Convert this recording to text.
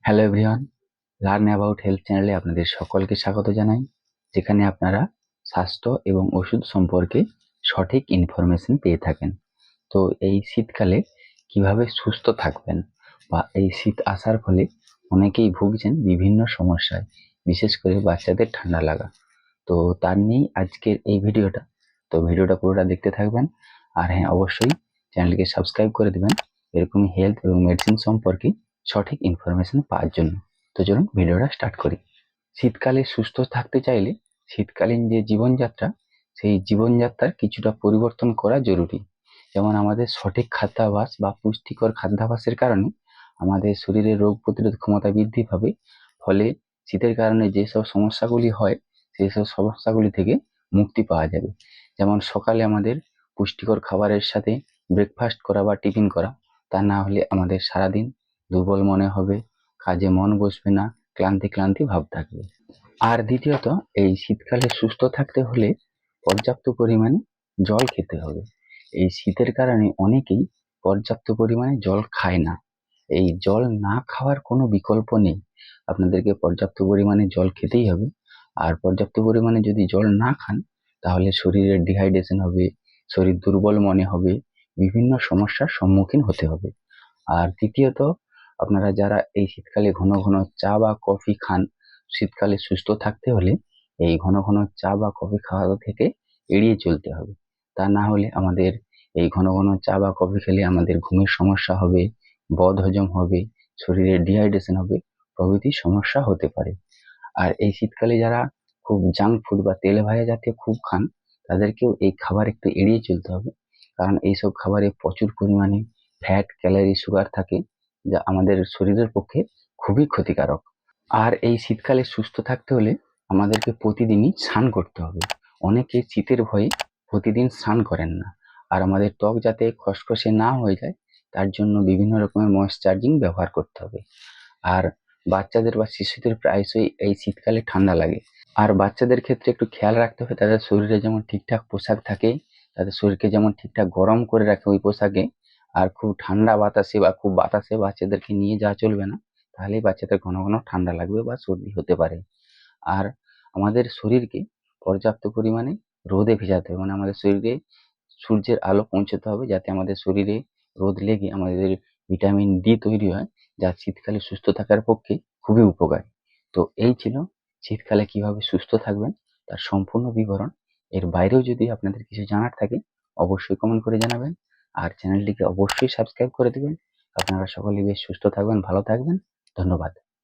Hello everyone, learn about health চ্যানেলে আপনাদের সকলকে স্বাগত জানাই, যেখানে আপনারা স্বাস্থ্য এবং ওষুধ সম্পর্কে সঠিক ইনফরমেশন পেয়ে থাকেন। তো এই শীতকালে কিভাবে সুস্থ থাকবেন বা এই শীত আসার ফলে অনেকেই ভুগছেন বিভিন্ন সমস্যায়, বিশেষ করে বাচ্চাদের ঠান্ডা লাগা। তো তার নিয়েই আজকের এই ভিডিওটা। তো ভিডিওটা পুরোটা দেখতে থাকবেন। আর হ্যাঁ, অবশ্যই চ্যানেলকে সাবস্ক্রাইব করে দেবেন এরকমই হেলথ এবং মেডিসিন সম্পর্কে সঠিক ইনফরমেশন পাওয়ার জন্য। তো চলুন ভিডিওটা স্টার্ট করি। শীতকালে সুস্থ থাকতে চাইলে শীতকালীন যে জীবনযাত্রা, সেই জীবনযাত্রার কিছুটা পরিবর্তন করা জরুরি। যেমন আমাদের সঠিক খাদ্যাভ্যাস বা পুষ্টিকর খাদ্যাভ্যাসের কারণে আমাদের শরীরের রোগ প্রতিরোধ ক্ষমতা বৃদ্ধি পাবে। ফলে শীতের কারণে যেসব সমস্যাগুলি হয়, সেই সব সমস্যাগুলি থেকে মুক্তি পাওয়া যাবে। যেমন সকালে আমাদের পুষ্টিকর খাবারের সাথে ব্রেকফাস্ট করা বা টিফিন করা। তা না হলে আমাদের সারাদিন দুর্বল মনে হবে, কাজে মন বসবে না, ক্লান্তি ক্লান্তি ভাব থাকবে। আর দ্বিতীয়ত, এই শীতকালে সুস্থ থাকতে হলে পর্যাপ্ত পরিমাণে জল খেতে হবে। এই শীতের কারণে অনেকেই পর্যাপ্ত পরিমাণে জল খায় না। এই জল না খাওয়ার কোনো বিকল্প নেই। আপনাদেরকে পর্যাপ্ত পরিমাণে জল খেতেই হবে। আর পর্যাপ্ত পরিমাণে যদি জল না খান, তাহলে শরীরের ডিহাইড্রেশন হবে, শরীর দুর্বল মনে হবে, বিভিন্ন সমস্যার সম্মুখীন হতে হবে। আর তৃতীয়ত, আপনারা যারা এই শীতকালে ঘন ঘন চা বা কফি খান, শীতকালে সুস্থ থাকতে হলে এই ঘন ঘন চা বা কফি খাওয়া থেকে এড়িয়ে চলতে হবে। তা না হলে আমাদের এই ঘন ঘন চা বা কফি খেলে আমাদের ঘুমের সমস্যা হবে, বদহজম হবে, শরীরে ডিহাইড্রেশন হবে, প্রভৃতি সমস্যা হতে পারে। আর এই শীতকালে যারা খুব জাঙ্ক ফুড বা তেলে ভাজা জাতীয় খুব খান, তাদেরকেও এই খাবার একটু এড়িয়ে চলতে হবে। কারণ এইসব খাবারে প্রচুর পরিমাণে ফ্যাট, ক্যালোরি, সুগার থাকে, যা আমাদের শরীরের পক্ষে খুবই ক্ষতিকারক। আর এই শীতকালে সুস্থ থাকতে হলে আমাদেরকে প্রতিদিনই স্নান করতে হবে। অনেকে শীতের ভয়ে প্রতিদিন স্নান করেন না। আর আমাদের ত্বক যাতে খসখসে না হয়ে যায়, তার জন্য বিভিন্ন রকমের ময়েশ্চারাইজিং ব্যবহার করতে হবে। আর বাচ্চাদের বা শিশুদের প্রায়শই এই শীতকালে ঠান্ডা লাগে। আর বাচ্চাদের ক্ষেত্রে একটু খেয়াল রাখতে হবে, তাদের শরীরে যেমন ঠিকঠাক পোশাক থাকে, তাদের শরীরকে যেমন ঠিকঠাক গরম করে রাখে ওই পোশাকে। আর খুব ঠান্ডা বাতাসে বা খুব বাতাসে বাচ্চাদেরকে নিয়ে যাওয়া চলবে না, তাহলেই বাচ্চাদের ঘন ঘন ঠান্ডা লাগবে বা সর্দি হতে পারে। আর আমাদের শরীরকে পর্যাপ্ত পরিমাণে রোদে ভেজাতে হবে, মানে আমাদের শরীরে সূর্যের আলো পৌঁছতে হবে, যাতে আমাদের শরীরে রোদ লেগে আমাদের ভিটামিন ডি তৈরি হয়, যা শীতকালে সুস্থ থাকার পক্ষে খুবই উপকারী। তো এই ছিল শীতকালে কিভাবে সুস্থ থাকবেন তার সম্পূর্ণ বিবরণ। এর বাইরেও যদি আপনাদের কিছু জানার থাকে, অবশ্যই কমেন্ট করে জানাবেন। আর চ্যানেলটিকে অবশ্যই সাবস্ক্রাইব করে দেবেন। আপনারা সকলেই বেশ সুস্থ থাকবেন, ভালো থাকবেন। ধন্যবাদ।